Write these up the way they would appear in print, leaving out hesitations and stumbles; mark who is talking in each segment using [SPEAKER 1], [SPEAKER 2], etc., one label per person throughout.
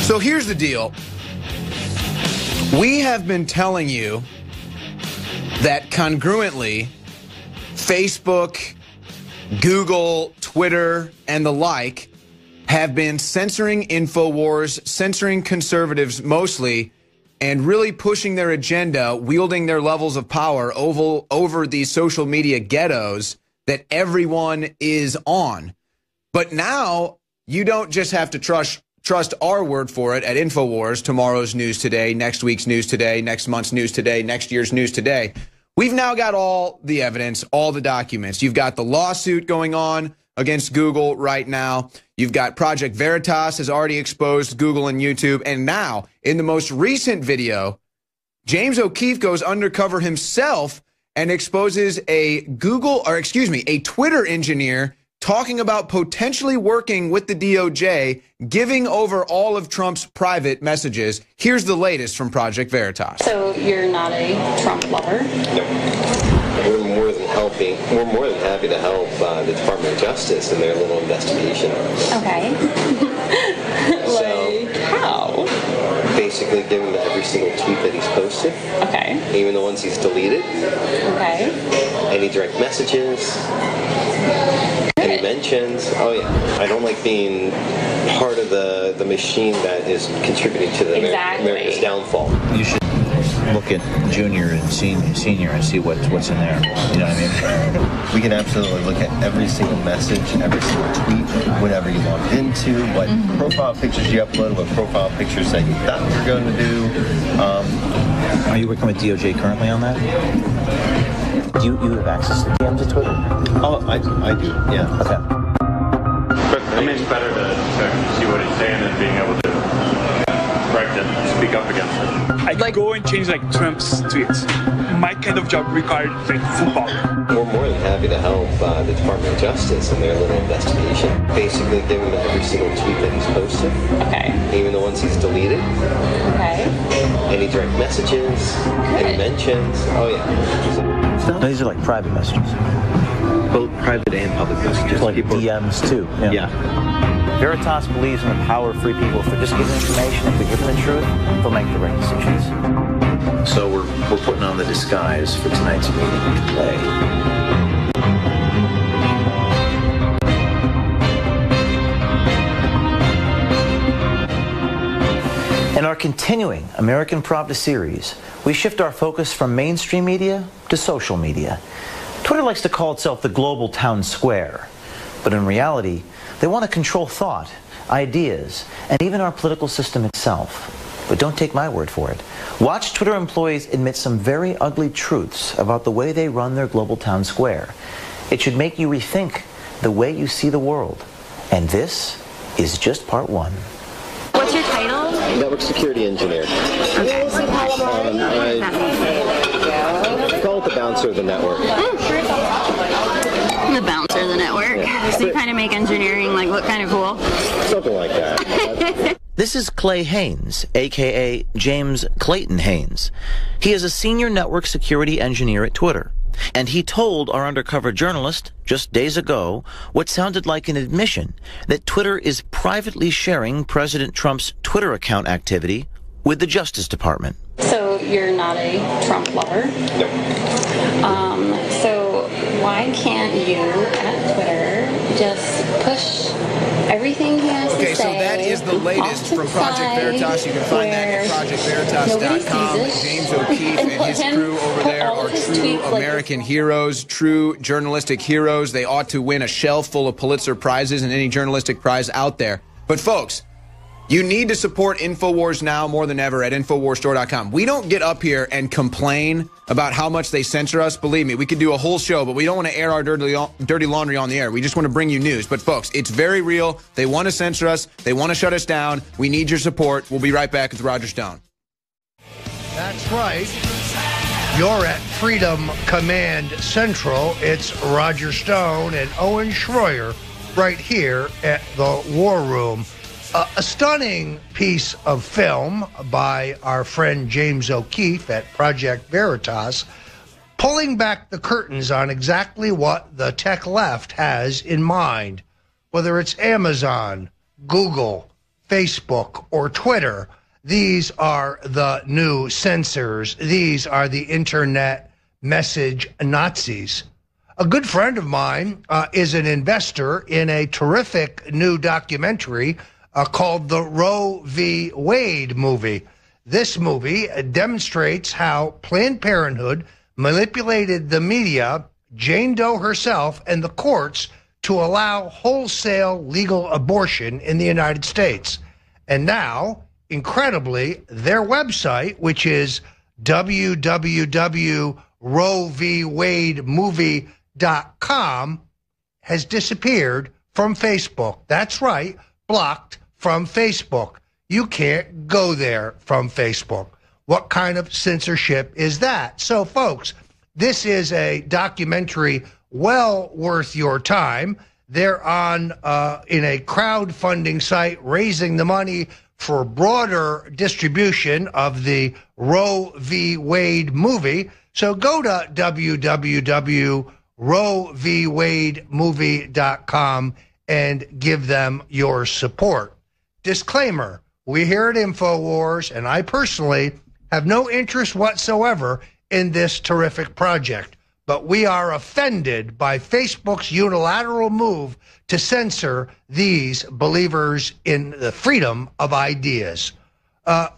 [SPEAKER 1] So here's the deal. We have been telling you that congruently, Facebook, Google, Twitter, and the like have been censoring INFOWARS, censoring conservatives mostly, and really pushing their agenda, wielding their levels of power over these social media ghettos that everyone is on. But now you don't just have to trust our word for it at INFOWARS, tomorrow's news today, next week's news today, next month's news today, next year's news today. We've now got all the evidence, all the documents. You've got the lawsuit going on against Google right now. You've got Project Veritas has already exposed Google and YouTube. And now, in the most recent video, James O'Keefe goes undercover himself and exposes a Twitter engineer talking about potentially working with the DOJ, giving over all of Trump's private messages. Here's the latest from Project Veritas.
[SPEAKER 2] So you're not a Trump lover?
[SPEAKER 3] No. We're more than happy to help the Department of Justice in their little investigation.
[SPEAKER 2] Okay. Like how?
[SPEAKER 3] Basically give him every single tweet that he's posted.
[SPEAKER 2] Okay.
[SPEAKER 3] Even the ones he's deleted.
[SPEAKER 2] Okay.
[SPEAKER 3] Any direct messages. Any mentions. Oh yeah. I don't like being part of the machine that is contributing to the America's downfall.
[SPEAKER 4] You should look at junior and senior and see what's in there. You know what I mean?
[SPEAKER 5] We can absolutely look at every single message, every single tweet, whatever you logged into, what profile pictures you uploaded, what profile pictures that you thought you were going to do.
[SPEAKER 4] Are you working with DOJ currently on that? Do you have access to DMs at Twitter?
[SPEAKER 5] Oh, I do, yeah.
[SPEAKER 4] Okay.
[SPEAKER 6] But I mean, it's better to see what he's saying than being able to correct it, speak up against it.
[SPEAKER 7] I could go and change like Trump's tweets. My kind of job required like full power.
[SPEAKER 3] We're more than happy to help the Department of Justice in their little investigation. Basically give him every single tweet that he's posted.
[SPEAKER 2] Okay.
[SPEAKER 3] Even the ones he's deleted.
[SPEAKER 2] Okay.
[SPEAKER 3] Any direct messages. Any mentions. Oh yeah.
[SPEAKER 4] No, these are like private messages.
[SPEAKER 5] Both private and public messages.
[SPEAKER 4] Like DMs too.
[SPEAKER 5] Yeah.
[SPEAKER 4] Veritas believes in the power of free people. If they're just given information, if they're given the truth, they'll make the right decisions. So we're putting on the disguise for tonight's meeting to play. In our continuing American Pravda series, we shift our focus from mainstream media to social media. Twitter likes to call itself the global town square, but in reality, they want to control thought, ideas, and even our political system itself. But don't take my word for it. Watch Twitter employees admit some very ugly truths about the way they run their global town square. It should make you rethink the way you see the world. And this is just part one.
[SPEAKER 8] What's your title?
[SPEAKER 3] Network security engineer.
[SPEAKER 8] Okay.
[SPEAKER 3] I call it the bouncer of the network.
[SPEAKER 8] The bouncer of the network. So you kind of make engineering like look kind of cool.
[SPEAKER 3] Something like that.
[SPEAKER 4] This is Clay Haynes, a.k.a. James Clayton Haynes. He is a senior network security engineer at Twitter. And he told our undercover journalist just days ago what sounded like an admission that Twitter is privately sharing President Trump's Twitter account activity with the Justice Department.
[SPEAKER 2] So you're not a Trump lover?
[SPEAKER 3] No.
[SPEAKER 2] So why can't you at Twitter just push everything he has to say?
[SPEAKER 1] Okay, so that is the latest from Project Veritas. You can find that at projectveritas.com. James O'Keefe and his crew over there are true American heroes, true journalistic heroes. They ought to win a shelf full of Pulitzer Prizes and any journalistic prize out there. But folks, you need to support InfoWars now more than ever at InfoWarsStore.com. We don't get up here and complain about how much they censor us. Believe me, we could do a whole show, but we don't want to air our dirty laundry on the air. We just want to bring you news. But folks, it's very real. They want to censor us. They want to shut us down. We need your support. We'll be right back with Roger Stone.
[SPEAKER 9] That's right. You're at Freedom Command Central. It's Roger Stone and Owen Schroyer right here at the War Room. A stunning piece of film by our friend James O'Keefe at Project Veritas, pulling back the curtains on exactly what the tech left has in mind, whether it's Amazon, Google, Facebook or Twitter. These are the new censors. These are the internet message Nazis. A good friend of mine is an investor in a terrific new documentary called the Roe v. Wade movie. This movie demonstrates how Planned Parenthood manipulated the media, Jane Doe herself, and the courts to allow wholesale legal abortion in the United States. And now, incredibly, their website, which is www.roevwademovie.com, has disappeared from Facebook. That's right, blocked from Facebook. You can't go there from Facebook. What kind of censorship is that? So, folks, this is a documentary well worth your time. They're on in a crowdfunding site raising the money for broader distribution of the Roe v. Wade movie. So go to www.roevwademovie.com and give them your support. Disclaimer, we here at InfoWars, and I personally have no interest whatsoever in this terrific project, but we are offended by Facebook's unilateral move to censor these believers in the freedom of ideas.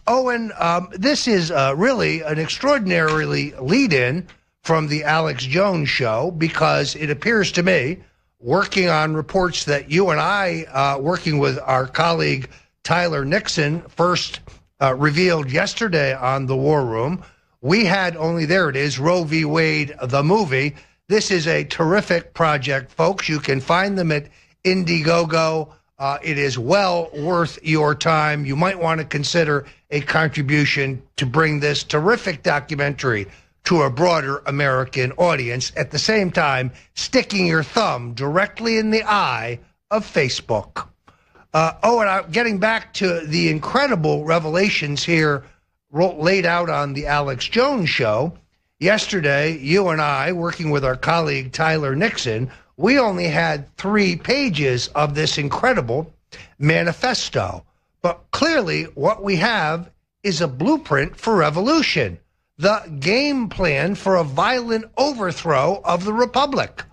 [SPEAKER 9] Owen, this is really an extraordinarily lead-in from the Alex Jones show, because it appears to me, working on reports that you and I, working with our colleague Tyler Nixon, first revealed yesterday on The War Room, we had only, there it is, Roe v. Wade, the movie. This is a terrific project, folks. You can find them at Indiegogo. It is well worth your time. You might want to consider a contribution to bring this terrific documentary to a broader American audience, at the same time sticking your thumb directly in the eye of Facebook. And getting back to the incredible revelations here laid out on the Alex Jones show, yesterday, you and I, working with our colleague Tyler Nixon, we only had 3 pages of this incredible manifesto. But clearly, what we have is a blueprint for revolution, the game plan for a violent overthrow of the republic.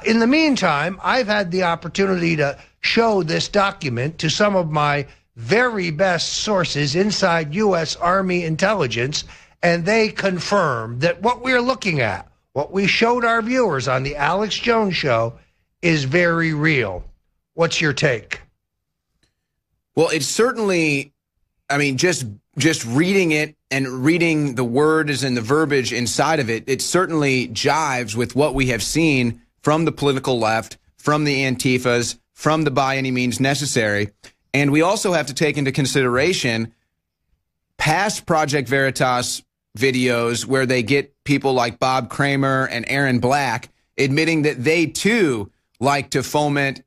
[SPEAKER 9] In the meantime, I've had the opportunity to show this document to some of my very best sources inside U.S. Army intelligence, and they confirm that what we're looking at, what we showed our viewers on the Alex Jones show, is very real. What's your take?
[SPEAKER 1] Well, it's certainly, I mean, just reading it and reading the words and the verbiage inside of it, it certainly jives with what we have seen from the political left, from the Antifas, from the By Any Means Necessary. And we also have to take into consideration past Project Veritas videos where they get people like Bob Kramer and Aaron Black admitting that they too like to foment,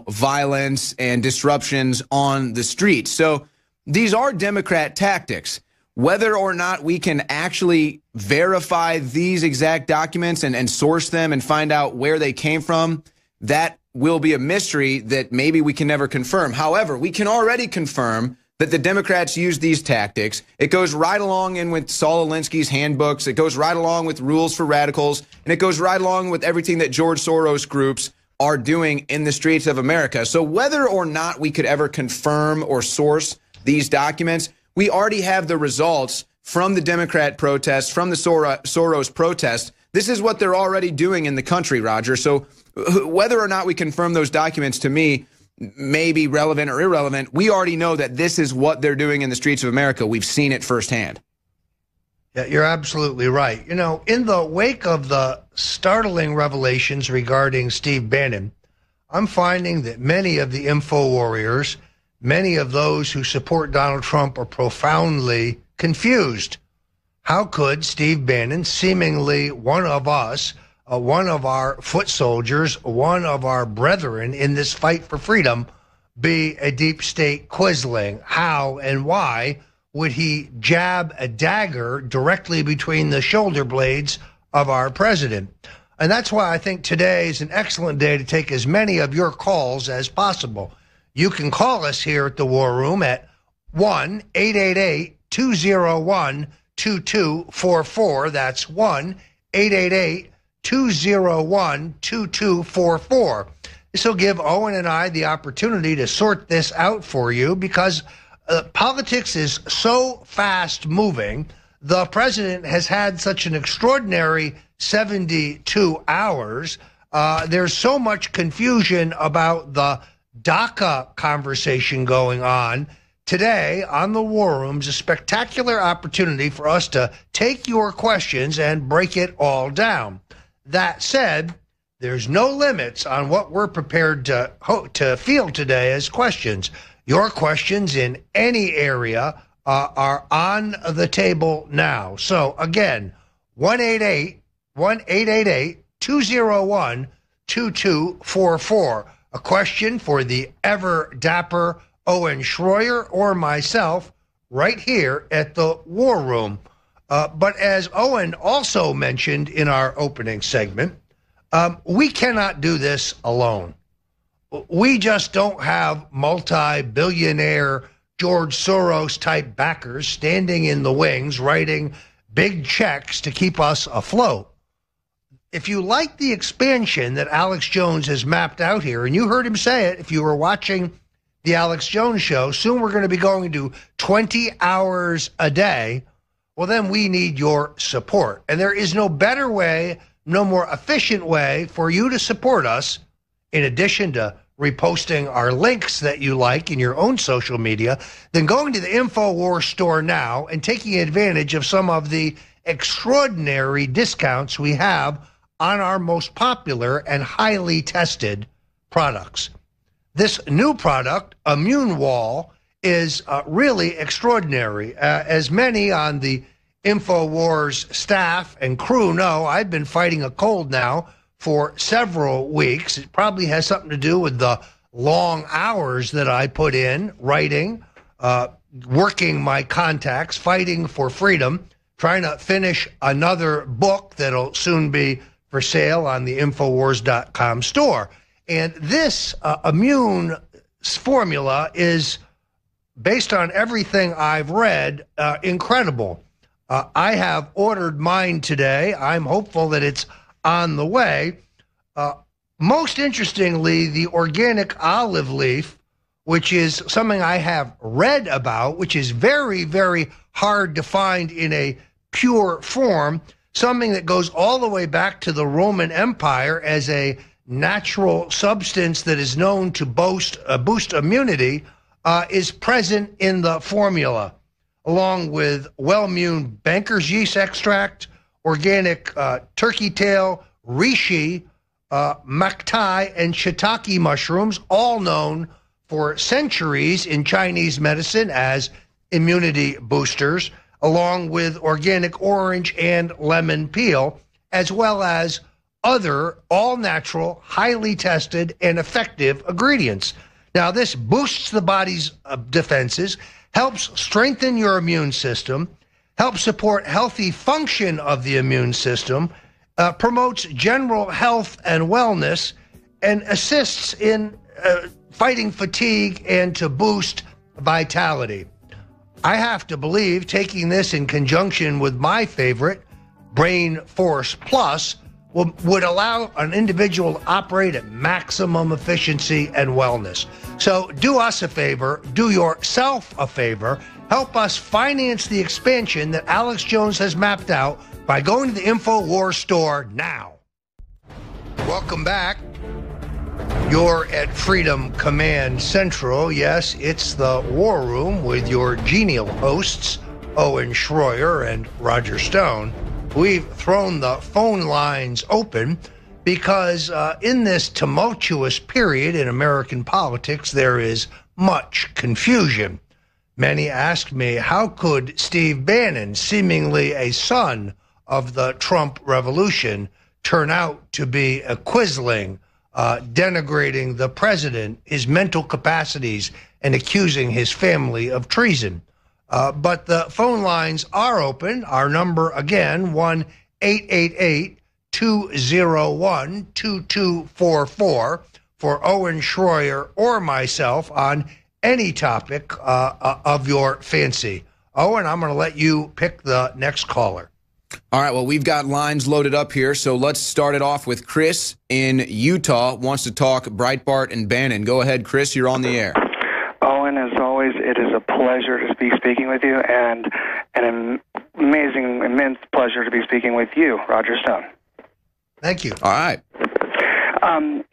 [SPEAKER 1] violence and disruptions on the streets. So these are Democrat tactics. Whether or not we can actually verify these exact documents and source them and find out where they came from, that will be a mystery that maybe we can never confirm. However, we can already confirm that the Democrats use these tactics. It goes right along in with Saul Alinsky's handbooks. It goes right along with Rules for Radicals. And it goes right along with everything that George Soros groups are doing in the streets of America. So whether or not we could ever confirm or source these documents, we already have the results from the Democrat protests, from the Soros protests. This is what they're already doing in the country, Roger. So whether or not we confirm those documents, to me, may be relevant or irrelevant, we already know that this is what they're doing in the streets of America. We've seen it firsthand.
[SPEAKER 9] Yeah, you're absolutely right. In the wake of the startling revelations regarding Steve Bannon, I'm finding that many of the info warriors, many of those who support Donald Trump, are profoundly confused. How could Steve Bannon, seemingly one of us, one of our foot soldiers, one of our brethren in this fight for freedom, be a deep state quisling? How and why would he jab a dagger directly between the shoulder blades of our president? And that's why I think today is an excellent day to take as many of your calls as possible. You can call us here at the War Room at 1-888-201-2244. That's 1-888-201-2244. This will give Owen and I the opportunity to sort this out for you because politics is so fast moving. The president has had such an extraordinary 72 hours. There's so much confusion about the DACA conversation going on. Today on the War Room is a spectacular opportunity for us to take your questions and break it all down. That said, there's no limits on what we're prepared to field today as questions. Your questions in any area are on the table now. So again, 1-888-201-2244. A question for the ever dapper Owen Schroyer or myself right here at the War Room. But as Owen also mentioned in our opening segment, we cannot do this alone. We just don't have multi-billionaire George Soros type backers standing in the wings writing big checks to keep us afloat. If you like the expansion that Alex Jones has mapped out here, and you heard him say it if you were watching the Alex Jones show, soon we're going to be going to 20 hours a day, well, then we need your support. And there is no better way, no more efficient way for you to support us, in addition to reposting our links that you like in your own social media, than going to the INFOWARS store now and taking advantage of some of the extraordinary discounts we have on our most popular and highly tested products. This new product, Immune Wall, is really extraordinary. As many on the INFOWARS staff and crew know, I've been fighting a cold now for several weeks. It probably has something to do with the long hours that I put in writing, working my contacts, fighting for freedom, trying to finish another book that'll soon be for sale on the Infowars.com store. And this immune formula is, based on everything I've read, incredible. I have ordered mine today. I'm hopeful that it's on the way. Most interestingly, the organic olive leaf, which is something I have read about, which is very, very hard to find in a pure form, something that goes all the way back to the Roman Empire as a natural substance that is known to boost immunity, is present in the formula, along with well-immune banker's yeast extract, organic turkey tail, reishi, maktai, and shiitake mushrooms, all known for centuries in Chinese medicine as immunity boosters, along with organic orange and lemon peel, as well as other all-natural, highly tested, and effective ingredients. Now, this boosts the body's defenses, helps strengthen your immune system, helps support healthy function of the immune system, promotes general health and wellness, and assists in fighting fatigue and to boost vitality. I have to believe taking this in conjunction with my favorite, Brain Force Plus, would allow an individual to operate at maximum efficiency and wellness. So do us a favor, do yourself a favor, help us finance the expansion that Alex Jones has mapped out by going to the InfoWars store now. Welcome back. You're at Freedom Command Central. Yes, it's the War Room with your genial hosts, Owen Schroyer and Roger Stone. We've thrown the phone lines open because in this tumultuous period in American politics, there is much confusion. Many asked me, how could Steve Bannon, seemingly a son of the Trump revolution, turn out to be a quisling, denigrating the president, his mental capacities, and accusing his family of treason? But the phone lines are open. Our number, again, 1-888-201-2244 for Owen Schroyer or myself on any topic of your fancy. Owen, I'm going to let you pick the next caller.
[SPEAKER 1] All right, well, we've got lines loaded up here, so let's start it off with Chris in Utah, wants to talk Breitbart and Bannon. Go ahead, Chris, you're on the air.
[SPEAKER 10] Owen, as always, it is a pleasure to be speaking with you, and an amazing, immense pleasure to be speaking with you, Roger Stone.
[SPEAKER 9] Thank you.
[SPEAKER 1] All right.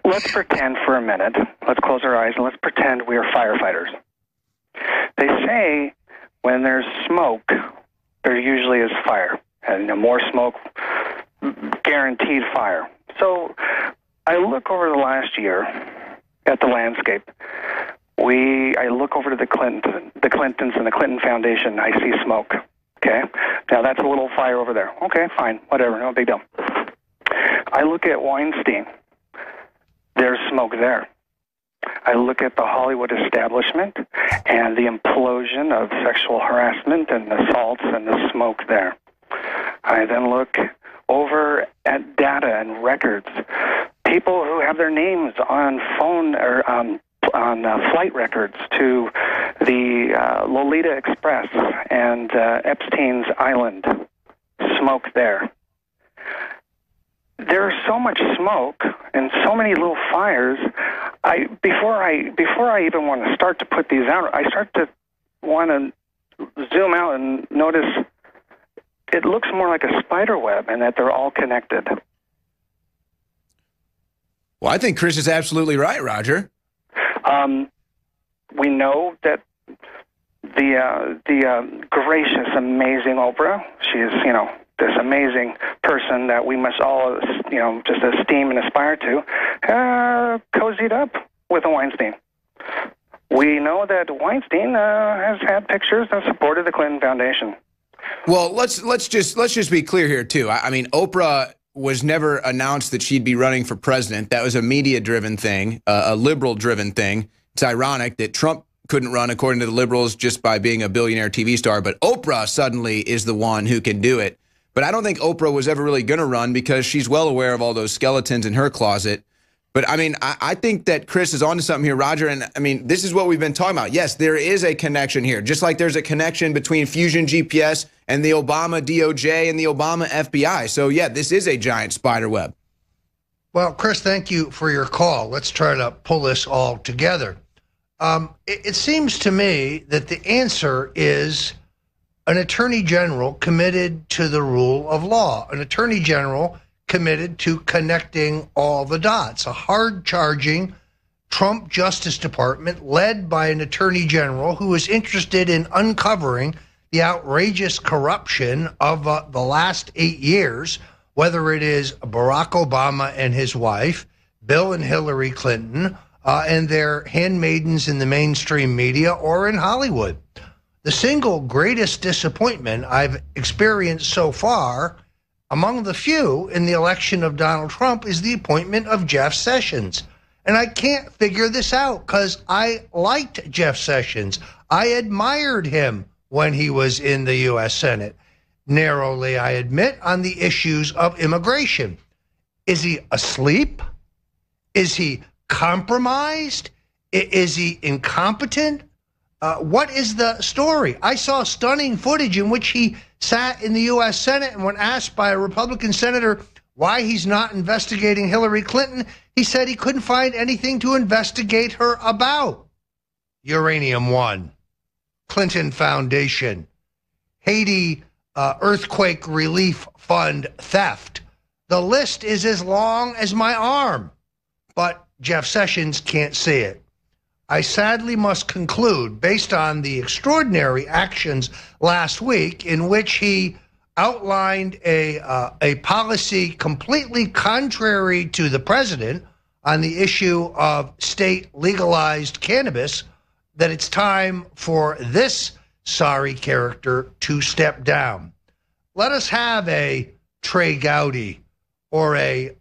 [SPEAKER 10] Let's pretend for a minute, let's close our eyes, and let's pretend we are firefighters. They say when there's smoke, there usually is fire. And more smoke, guaranteed fire. So I look over the last year at the landscape. I look over to the Clintons and the Clinton Foundation. I see smoke. Okay, now that's a little fire over there. Okay, fine, whatever, no big deal. I look at Weinstein. There's smoke there. I look at the Hollywood establishment and the implosion of sexual harassment and assaults and the smoke there. I then look over at data and records. People who have their names on phone or on flight records to the Lolita Express and Epstein's Island. Smoke there. There's so much smoke and so many little fires. Before I even want to start to put these out, I start to want to zoom out and notice it looks more like a spider web and that they're all connected.
[SPEAKER 1] Well, I think Chris is absolutely right, Roger.
[SPEAKER 10] We know that the gracious, amazing Oprah, she is, this amazing person that we must all, just esteem and aspire to, cozied up with a Weinstein. We know that Weinstein has had pictures and supported the Clinton Foundation.
[SPEAKER 1] Well, let's just be clear here too. I mean, Oprah was never announced that she'd be running for president. That was a media-driven thing, a liberal-driven thing. It's ironic that Trump couldn't run, according to the liberals, just by being a billionaire TV star, but Oprah suddenly is the one who can do it. But I don't think Oprah was ever really going to run because she's well aware of all those skeletons in her closet. But, I mean, I think that Chris is onto something here, Roger. And, I mean, this is what we've been talking about. Yes, there is a connection here, just like there's a connection between Fusion GPS and the Obama DOJ and the Obama FBI. So, yeah, this is a giant spider web.
[SPEAKER 9] Well, Chris, thank you for your call. Let's try to pull this all together. It seems to me that the answer is an attorney general committed to the rule of law, an attorney general committed to connecting all the dots, a hard-charging Trump Justice Department led by an attorney general who is interested in uncovering the outrageous corruption of the last 8 years, whether it is Barack Obama and his wife, Bill and Hillary Clinton, and their handmaidens in the mainstream media or in Hollywood. The single greatest disappointment I've experienced so far among the few in the election of Donald Trump is the appointment of Jeff Sessions. And I can't figure this out because I liked Jeff Sessions. I admired him when he was in the U.S. Senate. Narrowly, I admit, on the issues of immigration. Is he asleep? Is he compromised? Is he incompetent? What is the story? I saw stunning footage in which he sat in the U.S. Senate, and when asked by a Republican senator why he's not investigating Hillary Clinton, he said he couldn't find anything to investigate her about. Uranium One, Clinton Foundation, Haiti earthquake relief fund theft. The list is as long as my arm, but Jeff Sessions can't see it. I sadly must conclude, based on the extraordinary actions last week in which he outlined a policy completely contrary to the president on the issue of state legalized cannabis, that it's time for this sorry character to step down. Let us have a Trey Gowdy or a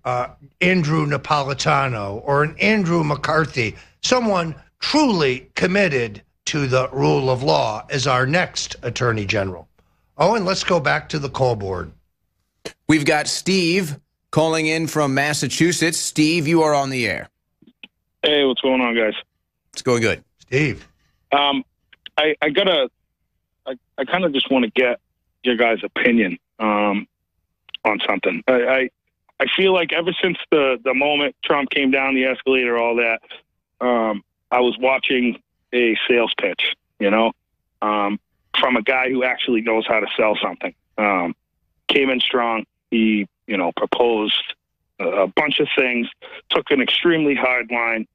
[SPEAKER 9] Andrew Napolitano or an Andrew McCarthy, someone truly committed to the rule of law as our next attorney general. Oh, and let's go back to the call board.
[SPEAKER 1] We've got Steve calling in from Massachusetts. Steve, you are on the air.
[SPEAKER 11] Hey, what's going on, guys?
[SPEAKER 1] It's going good.
[SPEAKER 9] Steve.
[SPEAKER 11] I kind of just want to get your guys' opinion on something. I feel like ever since the moment Trump came down the escalator, all that, I was watching a sales pitch, from a guy who actually knows how to sell something. Came in strong. He, proposed a bunch of things, took an extremely hard line,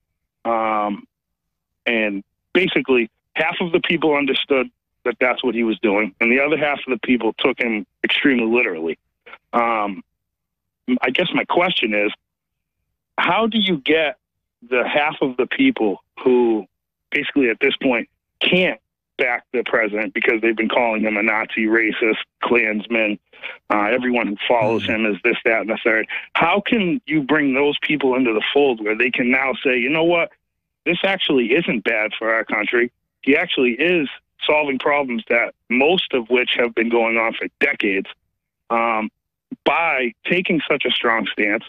[SPEAKER 11] and basically half of the people understood that that's what he was doing, and the other half of the people took him extremely literally. I guess my question is, how do you get the half of the people who basically at this point can't back the president because they've been calling him a Nazi, racist, Klansman, everyone who follows him is this, that, and the third. How can you bring those people into the fold where they can now say, you know what, this actually isn't bad for our country. He actually is solving problems that most of which have been going on for decades, by taking such a strong stance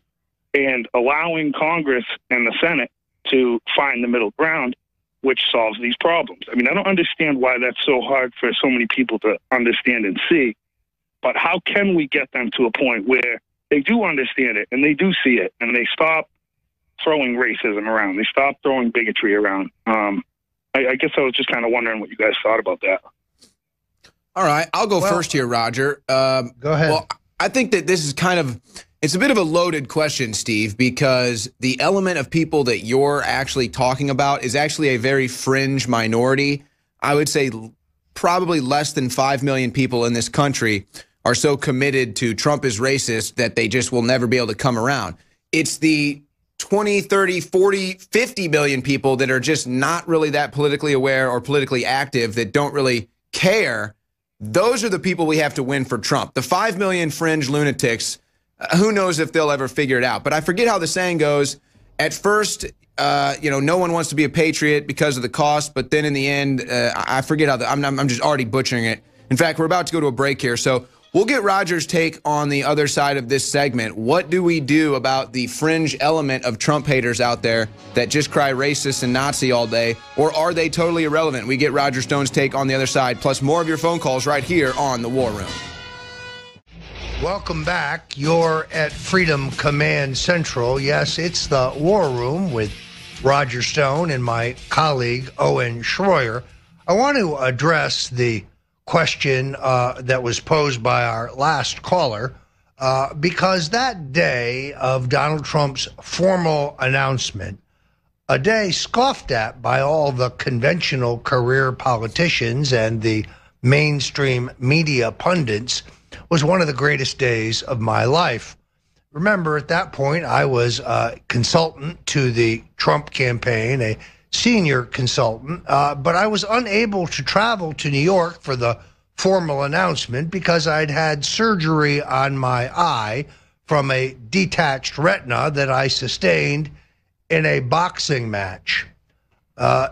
[SPEAKER 11] and allowing Congress and the Senate to find the middle ground, which solves these problems. I mean, I don't understand why that's so hard for so many people to understand and see, but how can we get them to a point where they do understand it and they do see it and they stop throwing racism around, they stop throwing bigotry around? I guess I was just kind of wondering what you guys thought about that.
[SPEAKER 1] All right, I'll go first here, Roger.
[SPEAKER 9] Go ahead.
[SPEAKER 1] Well, I think that this is it's a bit of a loaded question, Steve, because the element of people that you're actually talking about is actually a very fringe minority. I would say probably less than 5 million people in this country are so committed to Trump is racist that they just will never be able to come around. It's the 20, 30, 40, 50 million people that are just not really that politically aware or politically active, that don't really care. Those are the people we have to win for Trump. The 5 million fringe lunatics, who knows if they'll ever figure it out. But I forget how the saying goes. At first, no one wants to be a patriot because of the cost. But then in the end, I forget how I'm just already butchering it. In fact, we're about to go to a break here. So we'll get Roger's take on the other side of this segment. What do we do about the fringe element of Trump haters out there that just cry racist and Nazi all day? Or are they totally irrelevant? We get Roger Stone's take on the other side, plus more of your phone calls right here on The War Room.
[SPEAKER 9] Welcome back. You're at Freedom Command Central. Yes, it's the War Room with Roger Stone and my colleague Owen Schroyer. I want to address the question that was posed by our last caller, because that day of Donald Trump's formal announcement, a day scoffed at by all the conventional career politicians and the mainstream media pundits, was one of the greatest days of my life. Remember, at that point, I was a consultant to the Trump campaign, a senior consultant, but I was unable to travel to New York for the formal announcement because I'd had surgery on my eye from a detached retina that I sustained in a boxing match.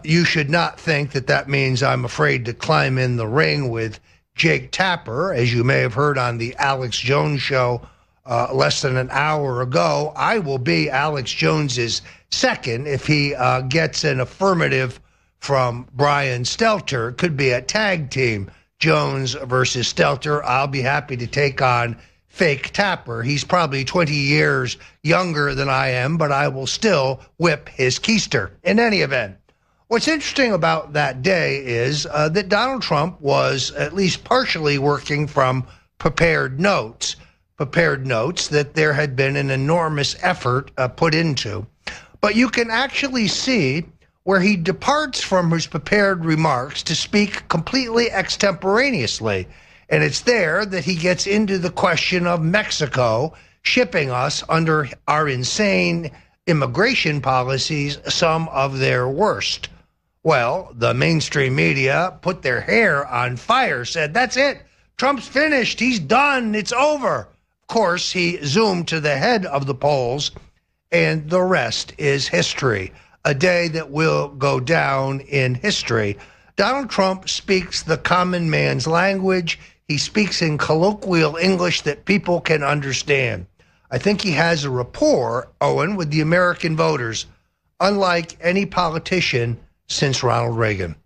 [SPEAKER 9] You should not think that that means I'm afraid to climb in the ring with Jake Tapper. As you may have heard on the Alex Jones show less than an hour ago, I will be Alex Jones's second if he gets an affirmative from Brian Stelter. It could be a tag team, Jones versus Stelter. I'll be happy to take on fake Tapper. He's probably 20 years younger than I am, but I will still whip his keister. In any event, what's interesting about that day is that Donald Trump was at least partially working from prepared notes that there had been an enormous effort put into. But you can actually see where he departs from his prepared remarks to speak completely extemporaneously. And it's there that he gets into the question of Mexico shipping us, under our insane immigration policies, some of their worst. Well, the mainstream media put their hair on fire, said, that's it, Trump's finished, he's done, it's over. Of course, he zoomed to the head of the polls, and the rest is history. A day that will go down in history. Donald Trump speaks the common man's language. He speaks in colloquial English that people can understand. I think he has a rapport, Owen, with the American voters. unlike any politician since Ronald Reagan.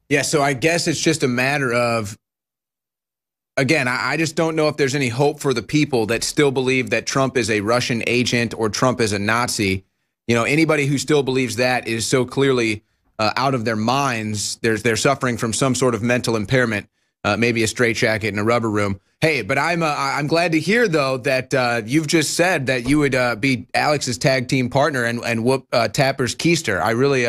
[SPEAKER 1] Yeah, so I guess it's just a matter of, again, I just don't know if there's any hope for the people that still believe that Trump is a Russian agent or Trump is a Nazi. You know, anybody who still believes that is so clearly out of their minds. They're suffering from some sort of mental impairment, maybe a straitjacket in a rubber room. Hey, but I'm glad to hear, though, that you've just said that you would be Alex's tag team partner and whoop Tapper's keister. I really,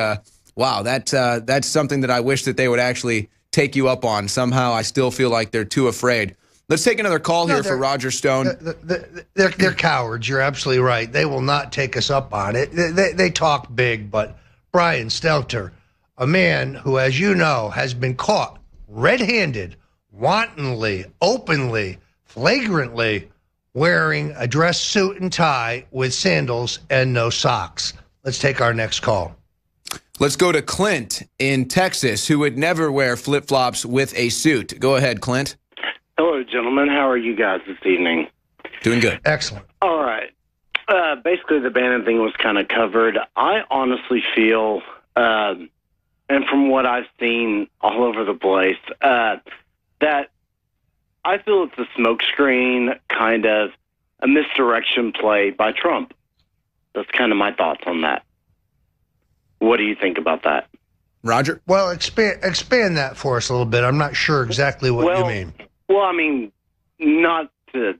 [SPEAKER 1] wow, that's something that I wish that they would actually take you up on. Somehow I still feel like they're too afraid. Let's take another call here for Roger Stone.
[SPEAKER 9] They're cowards. You're absolutely right. They will not take us up on it. They talk big, but Brian Stelter, a man who, as you know, has been caught red-handed, wantonly, openly, flagrantly wearing a dress suit and tie with sandals and no socks. Let's take our next call.
[SPEAKER 1] Let's go to Clint in Texas, who would never wear flip-flops with a suit. Go ahead, Clint.
[SPEAKER 12] Hello, gentlemen. How are you guys this evening?
[SPEAKER 1] Doing good.
[SPEAKER 9] Excellent.
[SPEAKER 12] All right. Basically, the Bannon thing was kind of covered. I honestly feel, and from what I've seen all over the place, that I feel it's a smokescreen, kind of a misdirection play by Trump. That's kind of my thoughts on that. What do you think about that?
[SPEAKER 1] Roger?
[SPEAKER 9] Well, expand that for us a little bit. I'm not sure exactly what you mean.
[SPEAKER 12] Well, I mean, not to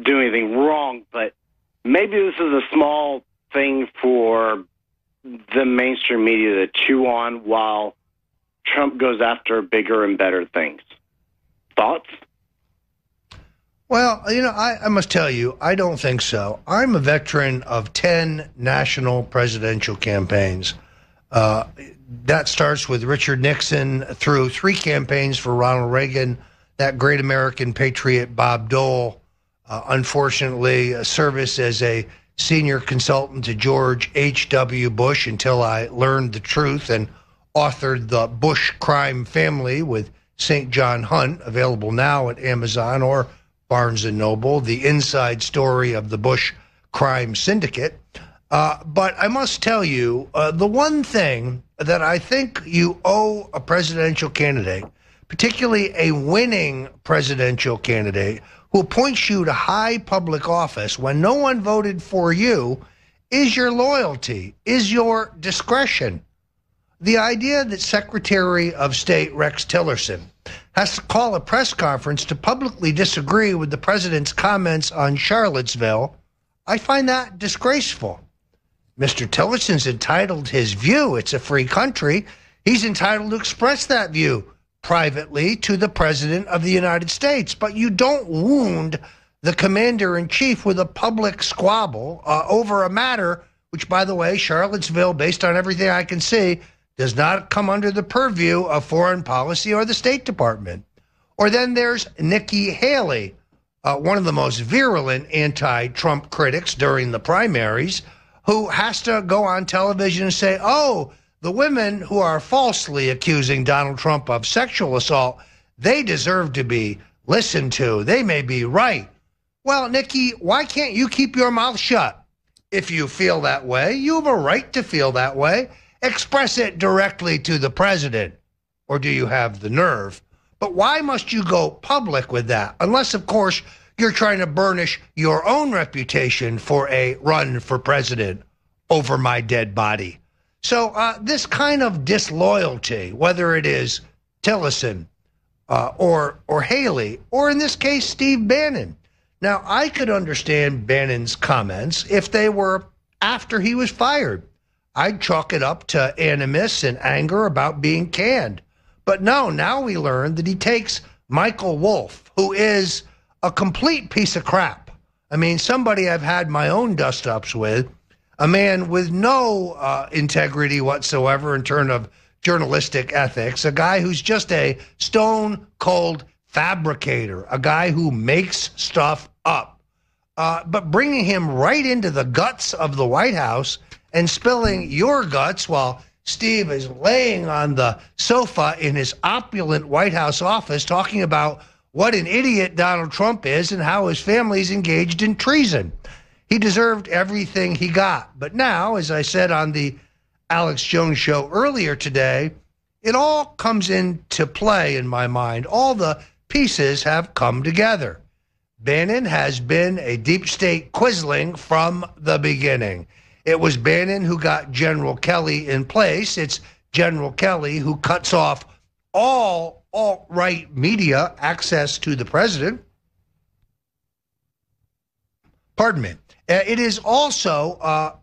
[SPEAKER 12] do anything wrong, but maybe this is a small thing for the mainstream media to chew on while Trump goes after bigger and better things. Thoughts?
[SPEAKER 9] Well, you know, I must tell you, I don't think so. I'm a veteran of 10 national presidential campaigns. That starts with Richard Nixon through 3 campaigns for Ronald Reagan, that great American patriot Bob Dole, unfortunately, a service as a senior consultant to George H.W. Bush until I learned the truth and authored The Bush Crime Family with St. John Hunt, available now at Amazon or Barnes & Noble, the inside story of the Bush crime syndicate. But I must tell you, the one thing that I think you owe a presidential candidate, particularly a winning presidential candidate who appoints you to high public office when no one voted for you, is your loyalty, is your discretion. The idea that Secretary of State Rex Tillerson has to call a press conference to publicly disagree with the president's comments on Charlottesville, I find that disgraceful. Mr. Tillerson's entitled to his view. It's a free country. He's entitled to express that view privately to the President of the United States. But you don't wound the commander-in-chief with a public squabble over a matter which, by the way, Charlottesville, based on everything I can see, does not come under the purview of foreign policy or the State Department. Or then there's Nikki Haley, one of the most virulent anti-Trump critics during the primaries, who has to go on television and say, oh, the women who are falsely accusing Donald Trump of sexual assault, they deserve to be listened to. They may be right. Well, Nikki, why can't you keep your mouth shut? If you feel that way, you have a right to feel that way. Express it directly to the president. Or do you have the nerve? But why must you go public with that? Unless, of course, you're trying to burnish your own reputation for a run for president over my dead body. So this kind of disloyalty, whether it is Tillerson or Haley, or in this case, Steve Bannon. Now, I could understand Bannon's comments if they were after he was fired. I'd chalk it up to animus and anger about being canned. But no, now we learn that he takes Michael Wolff, who is a complete piece of crap. I mean, somebody I've had my own dust-ups with, a man with no integrity whatsoever in terms of journalistic ethics, a guy who's just a stone-cold fabricator, a guy who makes stuff up. But bringing him right into the guts of the White House and spilling your guts while Steve is laying on the sofa in his opulent White House office talking about what an idiot Donald Trump is and how his family is engaged in treason. He deserved everything he got. But now, as I said on the Alex Jones show earlier today, it all comes into play in my mind. All the pieces have come together. Bannon has been a deep state quisling from the beginning. It was Bannon who got General Kelly in place. It's General Kelly who cuts off all alt-right media access to the president. Pardon me. It is also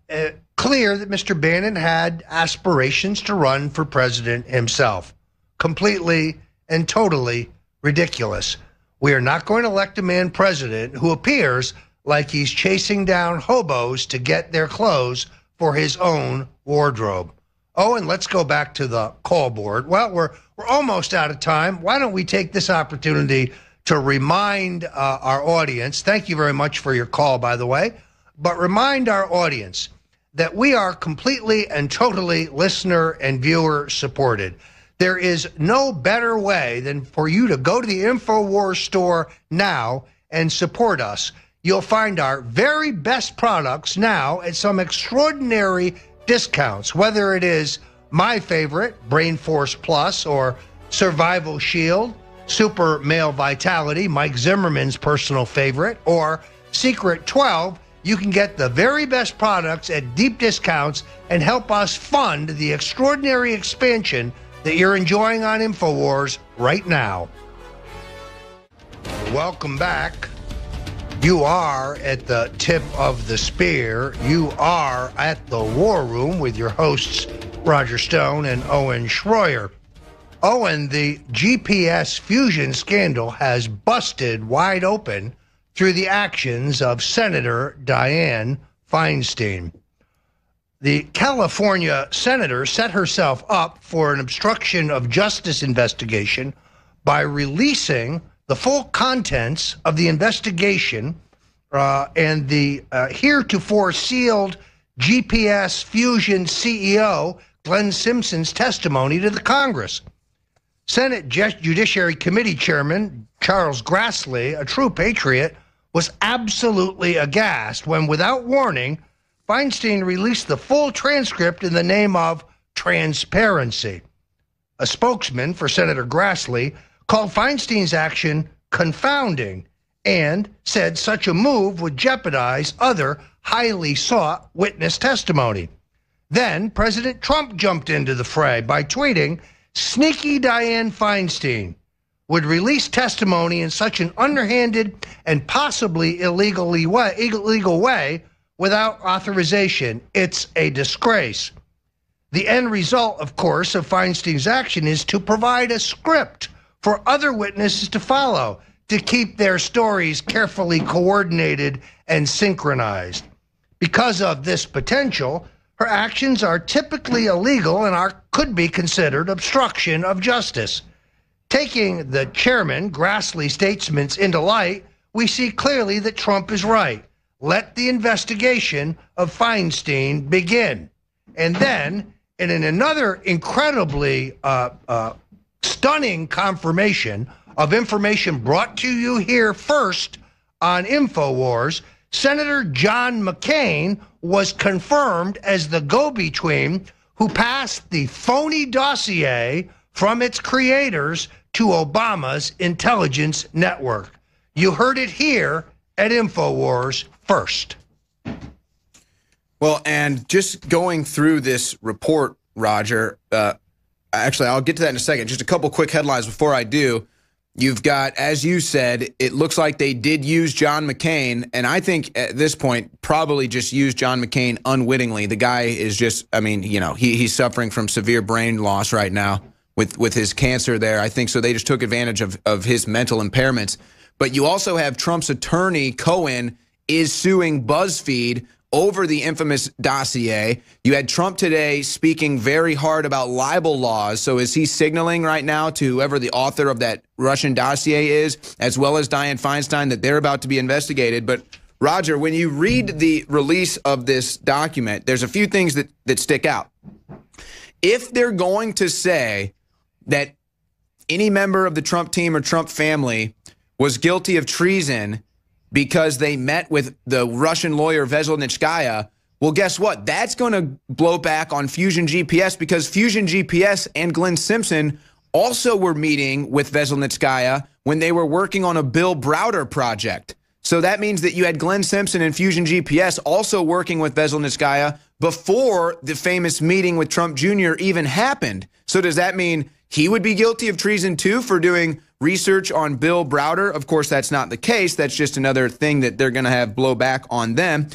[SPEAKER 9] clear that Mr. Bannon had aspirations to run for president himself. Completely and totally ridiculous. We are not going to elect a man president who appears like he's chasing down hobos to get their clothes for his own wardrobe. Oh, and let's go back to the call board. Well, we're almost out of time. Why don't we take this opportunity to remind our audience, thank you very much for your call, by the way, but remind our audience that we are completely and totally listener and viewer supported. There is no better way than for you to go to the InfoWars store now and support us. You'll find our very best products now at some extraordinary discounts, whether it is my favorite, Brain Force Plus, or Survival Shield, Super Male Vitality, Mike Zimmerman's personal favorite, or Secret 12. You can get the very best products at deep discounts and help us fund the extraordinary expansion that you're enjoying on InfoWars right now. Welcome back. You are at the tip of the spear. You are at the War Room with your hosts, Roger Stone and Owen Schroyer. Owen, the GPS fusion scandal has busted wide open through the actions of Senator Dianne Feinstein. The California senator set herself up for an obstruction of justice investigation by releasing the full contents of the investigation and the heretofore sealed GPS Fusion CEO Glenn Simpson's testimony to the Congress. Senate Judiciary Committee Chairman Charles Grassley, a true patriot, was absolutely aghast when, without warning, Feinstein released the full transcript in the name of transparency. A spokesman for Senator Grassley called Feinstein's action confounding and said such a move would jeopardize other highly sought witness testimony. Then President Trump jumped into the fray by tweeting, "Sneaky Dianne Feinstein would release testimony in such an underhanded and possibly illegal way without authorization. It's a disgrace." The end result, of course, of Feinstein's action is to provide a script for other witnesses to follow, to keep their stories carefully coordinated and synchronized. Because of this potential, her actions are typically illegal and could be considered obstruction of justice. Taking the chairman, Grassley statements into light, we see clearly that Trump is right. Let the investigation of Feinstein begin. And then, in another incredibly stunning confirmation of information brought to you here first on InfoWars, Senator John McCain was confirmed as the go-between who passed the phony dossier from its creators to Obama's intelligence network. You heard it here at InfoWars first.
[SPEAKER 1] Well, and just going through this report, Roger, actually, I'll get to that in a second. Just a couple quick headlines before I do. You've got, as you said, it looks like they did use John McCain, and I think at this point probably just used John McCain unwittingly. The guy is just, I mean, you know, he's suffering from severe brain loss right now with his cancer there. I think so they just took advantage of his mental impairments. But you also have Trump's attorney, Cohen, is suing BuzzFeed over the infamous dossier. You had Trump today speaking very hard about libel laws. So is he signaling right now to whoever the author of that Russian dossier is, as well as Dianne Feinstein, that they're about to be investigated? But Roger, when you read the release of this document, there's a few things that stick out. If they're going to say that any member of the Trump team or Trump family was guilty of treason because they met with the Russian lawyer Veselnitskaya. Well, guess what? That's going to blow back on Fusion GPS, because Fusion GPS and Glenn Simpson also were meeting with Veselnitskaya when they were working on a Bill Browder project. So that means that you had Glenn Simpson and Fusion GPS also working with Veselnitskaya before the famous meeting with Trump Jr. even happened. So does that mean he would be guilty of treason too for doing research on Bill Browder? Of course, that's not the case. That's just another thing that they're going to have blow back on them.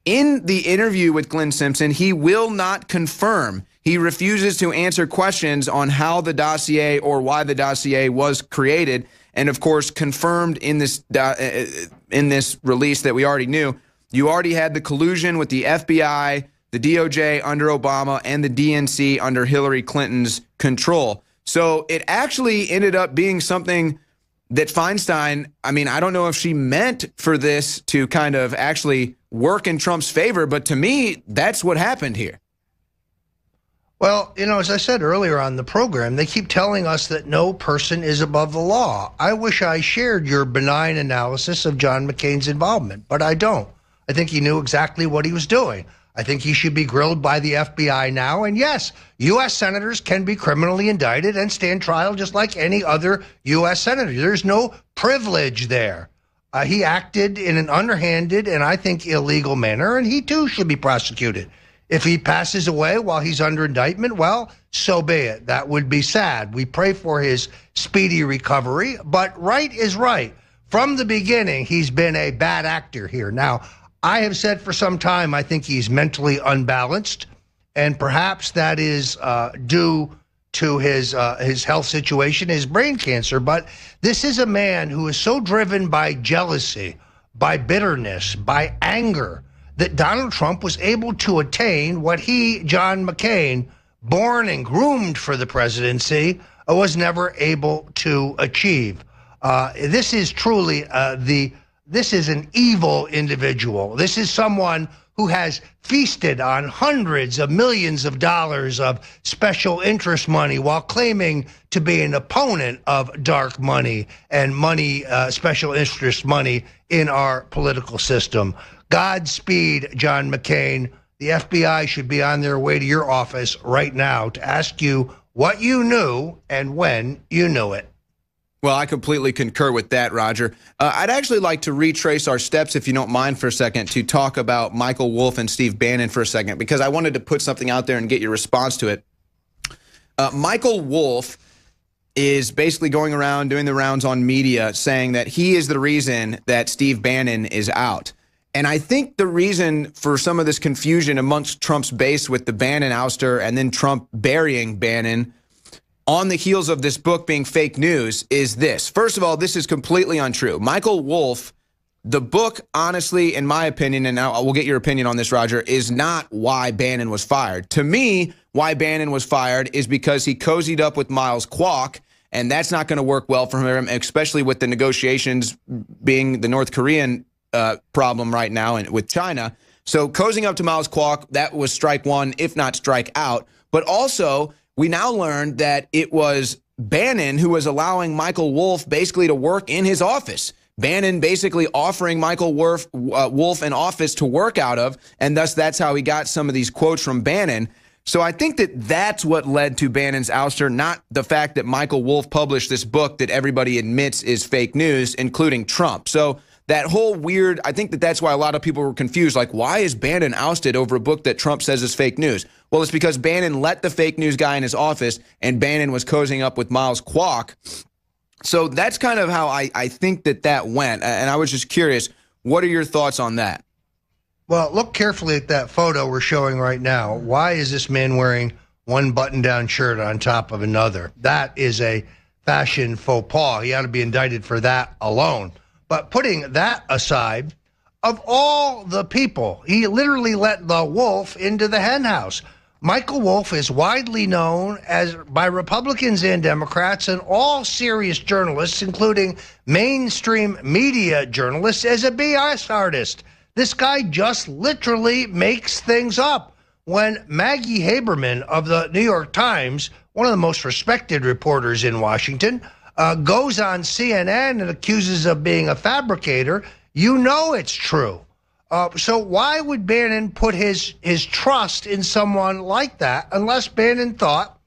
[SPEAKER 1] In the interview with Glenn Simpson, he will not confirm. He refuses to answer questions on how the dossier or why the dossier was created. And of course, confirmed in this release that we already knew, you already had the collusion with the FBI, the DOJ under Obama, and the DNC under Hillary Clinton's control. So it actually ended up being something that Feinstein, I mean, I don't know if she meant for this to kind of actually work in Trump's favor, but to me, that's what happened here.
[SPEAKER 9] Well, you know, as I said earlier on the program, they keep telling us that no person is above the law. I wish I shared your benign analysis of John McCain's involvement, but I don't. I think he knew exactly what he was doing. I think he should be grilled by the FBI now. And yes, U.S. senators can be criminally indicted and stand trial just like any other U.S. senator. There's no privilege there. He acted in an underhanded and I think illegal manner, and he too should be prosecuted. If he passes away while he's under indictment, well, so be it. That would be sad. We pray for his speedy recovery, but right is right. From the beginning, he's been a bad actor here. Now, I have said for some time I think he's mentally unbalanced, and perhaps that is due to his health situation, his brain cancer. But this is a man who is so driven by jealousy, by bitterness, by anger, that Donald Trump was able to attain what he, John McCain, born and groomed for the presidency, was never able to achieve. This is truly this is an evil individual. This is someone who has feasted on hundreds of millions of dollars of special interest money while claiming to be an opponent of dark money and money, special interest money in our political system. Godspeed, John McCain. The FBI should be on their way to your office right now to ask you what you knew and when you knew it.
[SPEAKER 1] Well, I completely concur with that, Roger. I'd actually like to retrace our steps, if you don't mind, for a second, to talk about Michael Wolff and Steve Bannon for a second, because I wanted to put something out there and get your response to it. Michael Wolff is basically going around doing the rounds on media saying that he is the reason that Steve Bannon is out. And I think the reason for some of this confusion amongst Trump's base with the Bannon ouster and then Trump burying Bannon on the heels of this book being fake news is this. First of all, this is completely untrue. Michael Wolff, the book, honestly, in my opinion, and now we'll get your opinion on this, Roger, is not why Bannon was fired. To me, why Bannon was fired is because he cozied up with Miles Kwok, and that's not going to work well for him, especially with the negotiations being the North Korean problem right now and with China. So cozying up to Miles Kwok, that was strike one, if not strike out. But also, we now learned that it was Bannon who was allowing Michael Wolff basically to work in his office. Bannon basically offering Michael Wolff an office to work out of, and thus that's how he got some of these quotes from Bannon. So I think that that's what led to Bannon's ouster, not the fact that Michael Wolff published this book that everybody admits is fake news, including Trump. So that whole weird, I think that that's why a lot of people were confused. Like, why is Bannon ousted over a book that Trump says is fake news? Well, it's because Bannon let the fake news guy in his office, and Bannon was cozying up with Miles Kwok. So that's kind of how I think that went. And I was just curious, what are your thoughts on that?
[SPEAKER 9] Well, look carefully at that photo we're showing right now. Why is this man wearing one button-down shirt on top of another? That is a fashion faux pas. He ought to be indicted for that alone. But putting that aside, of all the people, he literally let the wolf into the henhouse. Michael Wolff is widely known as by Republicans and Democrats and all serious journalists, including mainstream media journalists, as a BS artist. This guy just literally makes things up. When Maggie Haberman of the New York Times, one of the most respected reporters in Washington, goes on CNN and accuses of being a fabricator, You know it's true. So why would Bannon put his trust in someone like that unless Bannon thought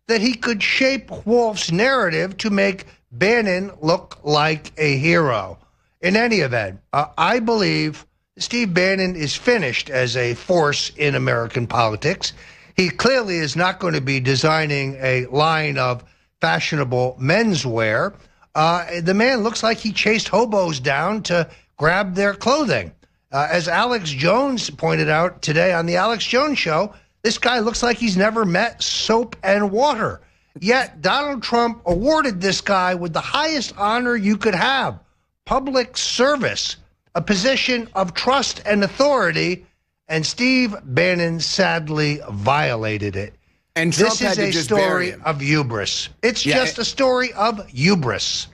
[SPEAKER 9] that he could shape Wolf's narrative to make Bannon look like a hero? In any event, I believe Steve Bannon is finished as a force in American politics. He clearly is not going to be designing a line of fashionable menswear. The man looks like he chased hobos down to grab their clothing. As Alex Jones pointed out today on the Alex Jones Show, this guy looks like he's never met soap and water. Yet Donald Trump awarded this guy with the highest honor you could have, public service, a position of trust and authority, and Steve Bannon sadly violated it.
[SPEAKER 1] And Trump
[SPEAKER 9] this is a story of hubris. It's just a story of hubris.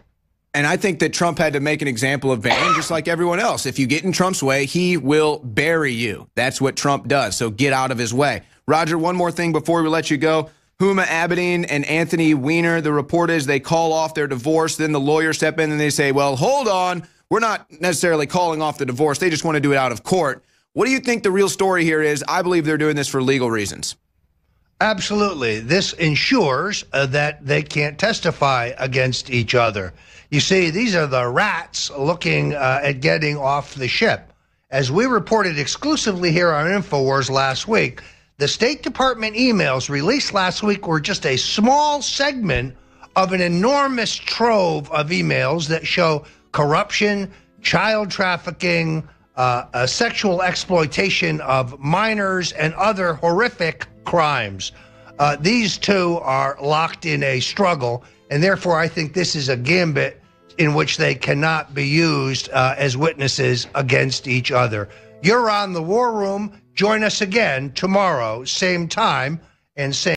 [SPEAKER 1] And I think that Trump had to make an example of Bannon just like everyone else. If you get in Trump's way, he will bury you. That's what Trump does, so get out of his way. Roger, one more thing before we let you go. Huma Abedin and Anthony Weiner, the report is they call off their divorce, then the lawyers step in and they say, well, hold on, we're not necessarily calling off the divorce. They just want to do it out of court. What do you think the real story here is? I believe they're doing this for legal reasons.
[SPEAKER 9] Absolutely. This ensures that they can't testify against each other. You see, these are the rats looking at getting off the ship. As we reported exclusively here on INFOWARS last week, the State Department emails released last week were just a small segment of an enormous trove of emails that show corruption, child trafficking, sexual exploitation of minors, and other horrific crimes. These two are locked in a struggle, and therefore I think this is a gambit in which they cannot be used as witnesses against each other. You're on The War Room. Join us again tomorrow, same time and same